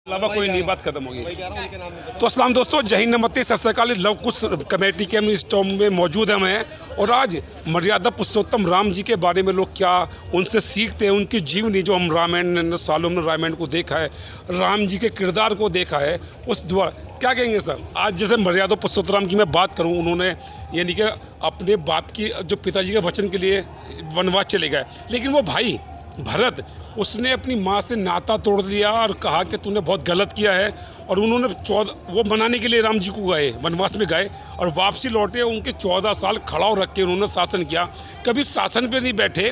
अलावा कोई नहीं, बात खत्म होगी। तो अस्सलाम दोस्तों, जय हिंद, नमस्ते, सत श्री अकाल। लव कुश कमेटी के हम इस टॉम में मौजूद हैं और आज मर्यादा पुरुषोत्तम राम जी के बारे में लोग क्या उनसे सीखते हैं, उनकी जीवनी जो हम रामायण सालों में रामायण को देखा है, राम जी के किरदार को देखा है, उस द्वारा क्या कहेंगे सर। आज जैसे मर्यादा पुरुषोत्तम राम की मैं बात करूं, उन्होंने यानी कि अपने बाप की जो पिताजी के वचन के लिए वनवास चले गए, लेकिन वो भाई भरत उसने अपनी माँ से नाता तोड़ दिया और कहा कि तूने बहुत गलत किया है। और उन्होंने वो मनाने के लिए राम जी को गए, वनवास में गए और वापसी लौटे। उनके 14 साल खड़ा रख के उन्होंने शासन किया, कभी शासन पे नहीं बैठे,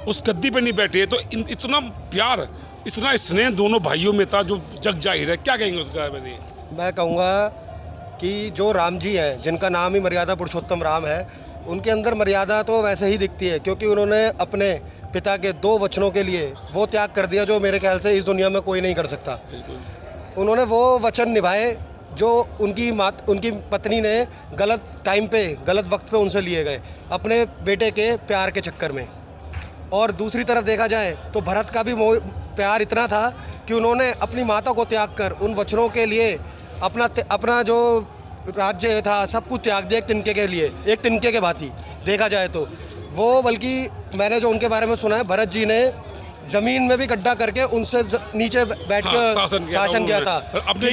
उस गद्दी पे नहीं बैठे। तो इतना प्यार, इतना स्नेह दोनों भाइयों में था जो जग जाहिर है। क्या कहेंगे उसके बारे में? मैं कहूँगा कि जो राम जी हैं, जिनका नाम ही मर्यादा पुरुषोत्तम राम है, उनके अंदर मर्यादा तो वैसे ही दिखती है, क्योंकि उन्होंने अपने पिता के 2 वचनों के लिए वो त्याग कर दिया जो मेरे ख्याल से इस दुनिया में कोई नहीं कर सकता। उन्होंने वो वचन निभाए जो उनकी पत्नी ने गलत टाइम पे, गलत वक्त पे उनसे लिए गए, अपने बेटे के प्यार के चक्कर में। और दूसरी तरफ देखा जाए तो भरत का भी प्यार इतना था कि उन्होंने अपनी माता को त्याग कर उन वचनों के लिए अपना जो राज्य था सब कुछ त्याग दिया एक तिनके के लिए, एक तिनके के भांति देखा जाए तो वो। बल्कि मैंने जो उनके बारे में सुना है, भरत जी ने जमीन में भी गड्ढा करके उनसे नीचे बैठ कर शासन किया था। अपने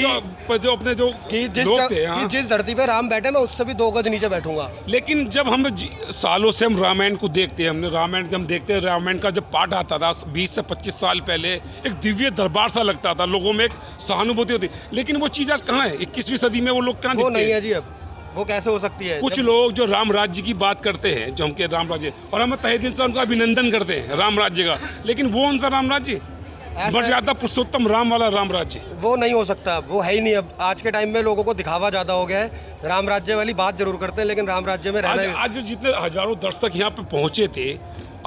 जो लोग थे, कि जिस धरती पे राम बैठे मैं उससे भी 2 गज नीचे बैठूंगा। लेकिन जब हम सालों से हम रामायण को देखते हैं, हमने रामायण जब देखते हैं, रामायण का जब पाठ आता था 20 से 25 साल पहले, एक दिव्य दरबार सा लगता था, लोगों में एक सहानुभूति होती। लेकिन वो चीज़ आज कहाँ है? 21वीं सदी में वो लोग कहाँ दिखते हैं? नहीं है जी, अब वो कैसे हो सकती है? कुछ लोग जो राम राज्य की बात करते हैं, जो हम के राम राज्य, और हम तहे दिल से उनका अभिनंदन करते हैं राम राज्य का, लेकिन वो उनका राम राज्य, मर्यादा पुरुषोत्तम राम वाला राम राज्य, वो नहीं हो सकता, वो है ही नहीं। अब आज के टाइम में लोगों को दिखावा ज़्यादा हो गया है। राम राज्य वाली बात जरूर करते हैं, लेकिन राम राज्य में रहना आज जो जितने हजारों दर्शक यहाँ पे पहुँचे थे,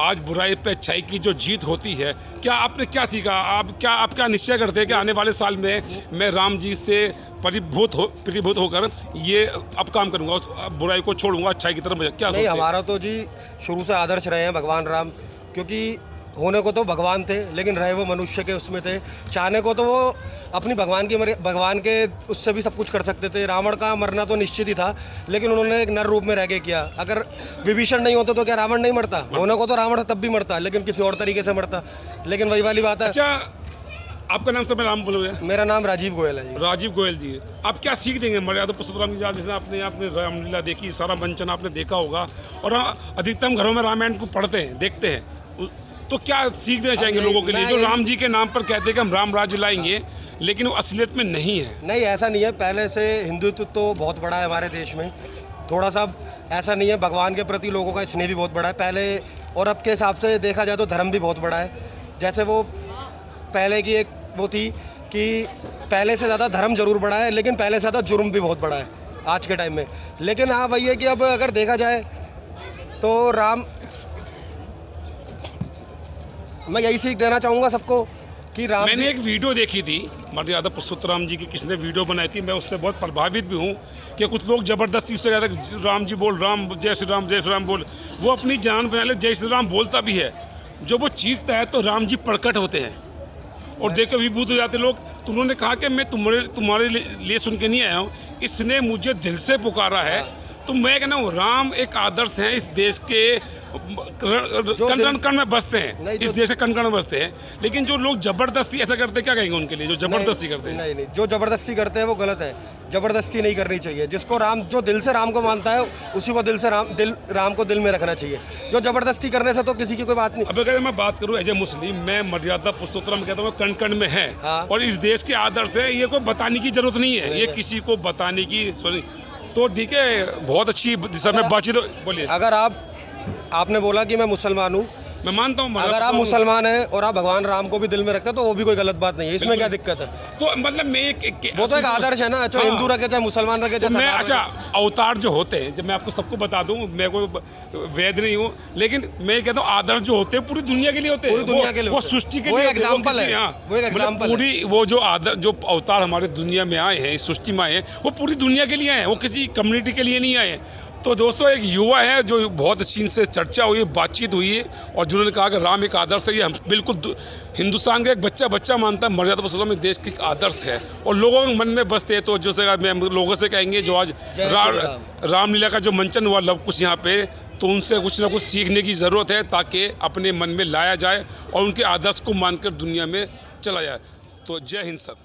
आज बुराई पे अच्छाई की जो जीत होती है, क्या आपने क्या सीखा? आप क्या निश्चय करते हैं कि आने वाले साल में मैं राम जी से परिभूत होकर ये अब काम करूंगा, उस बुराई को छोड़ूंगा, अच्छाई की तरफ? क्या नहीं, हमारा तो जी शुरू से आदर्श रहे हैं भगवान राम, क्योंकि होने को तो भगवान थे लेकिन रहे वो मनुष्य के उसमें थे। चाहने को तो वो अपनी भगवान के उससे भी सब कुछ कर सकते थे। रावण का मरना तो निश्चित ही था, लेकिन उन्होंने एक नर रूप में रह के किया। अगर विभीषण नहीं होते तो क्या रावण नहीं मरता? होने को तो रावण तब भी मरता, लेकिन किसी और तरीके से मरता। लेकिन वही वाली बात है। अच्छा, आपका नाम सब नाम बोलोगे? मेरा नाम राजीव गोयल है जी। राजीव गोयल जी, आप क्या सीख देंगे मर्यादा पुरुषोत्तम जी? जिसने आपने रामलीला देखी, सारा मंचन आपने देखा होगा, और अधिकतम घरों में रामायण को पढ़ते हैं, देखते हैं, तो क्या सीख देना चाहेंगे लोगों के लिए जो राम जी के नाम पर कहते हैं कि हम राम राज्य लाएंगे, लेकिन वो असलियत में नहीं है? नहीं, ऐसा नहीं है। पहले से हिंदुत्व तो बहुत बड़ा है हमारे देश में, थोड़ा सा ऐसा नहीं है। भगवान के प्रति लोगों का स्नेह भी बहुत बड़ा है पहले, और अब के हिसाब से देखा जाए तो धर्म भी बहुत बड़ा है। जैसे वो पहले की एक वो थी कि पहले से ज़्यादा धर्म जरूर बड़ा है, लेकिन पहले से ज़्यादा जुर्म भी बहुत बड़ा है आज के टाइम में। लेकिन हाँ, वही है कि अब अगर देखा जाए तो मैं यही सीख देना चाहूँगा सबको कि मैंने एक वीडियो देखी थी मर्यादा पुरुषोत्तम राम जी की, किसने वीडियो बनाई थी, मैं उससे बहुत प्रभावित भी हूँ कि कुछ लोग ज़बरदस्ती से कहते हैं राम जी बोल, राम जय श्री राम बोल। वो अपनी जान पहले जय श्री राम बोलता भी है, जो वो चीखता है तो राम जी प्रकट होते हैं और देख के विभूत हो जाते लोग। तो उन्होंने कहा कि मैं तुम्हारे लिए सुन के नहीं आया हूँ, इसने मुझे दिल से पुकारा है। तो मैं कहना हूँ राम एक आदर्श हैं, इस देश के कण में बसते हैं, इस देश के कण में बसते हैं। लेकिन जो लोग जबरदस्ती ऐसा करते हैं, क्या कहेंगे उनके लिए जो जबरदस्ती करते हैं? नहीं, जो जबरदस्ती करते हैं वो गलत है। जबरदस्ती नहीं करनी चाहिए। जिसको जो दिल से राम को मानता है, उसी को राम को दिल में रखना चाहिए। जो जबरदस्ती करने से तो किसी की कोई बात नहीं। अब अगर मैं बात करूँ एज ए मुस्लिम, मैं मर्यादा पुरुषोत्तम कहता हूँ कण कण में है। हाँ। और इस देश के आदर्श है, ये कोई बताने की जरूरत नहीं है, ये किसी को बताने की। तो ठीक है, बहुत अच्छी दिशा में बातचीत। बोलिए। अगर आपने बोला कि मैं मुसलमान हूँ, मैं मानता हूँ, अगर आप मुसलमान हैं और आप भगवान राम को भी दिल में रखते हैं तो वो भी कोई गलत बात नहीं है। इसमें क्या दिक्कत है? तो मतलब मैं वो तो एक आदर्श है ना, चाहे हिंदू रखे चाहे मुसलमान रखे। तो मैं अच्छा, अवतार जो होते हैं, जब मैं आपको सबको बता दूं, मैं कोई वैद नहीं हूँ, लेकिन मैं कहता हूँ आदर्श जो होते हैं पूरी दुनिया के लिए होते हैं, पूरी दुनिया के लिए, वो सृष्टि के लिए एग्जाम्पल है। पूरी वो जो अवतार हमारे दुनिया में आए हैं, इस सृष्टि में आए हैं, वो पूरी दुनिया के लिए आए हैं, वो किसी कम्युनिटी के लिए नहीं आए हैं। तो दोस्तों एक युवा है जो बहुत अच्छी इनसे चर्चा हुई, बातचीत हुई है, और जिन्होंने कहा कि राम एक आदर्श है। ये हम बिल्कुल हिंदुस्तान का एक बच्चा मानता है मर्यादा पुरुषोत्तम में देश की एक आदर्श है, और लोगों के मन में बसते हैं। तो जैसे मैं लोगों से कहेंगे जो आज रामलीला का जो मंचन हुआ लव कुश यहाँ पे, तो उनसे कुछ ना कुछ सीखने की ज़रूरत है, ताकि अपने मन में लाया जाए और उनके आदर्श को मानकर दुनिया में चला जाए। तो जय हिंद सर।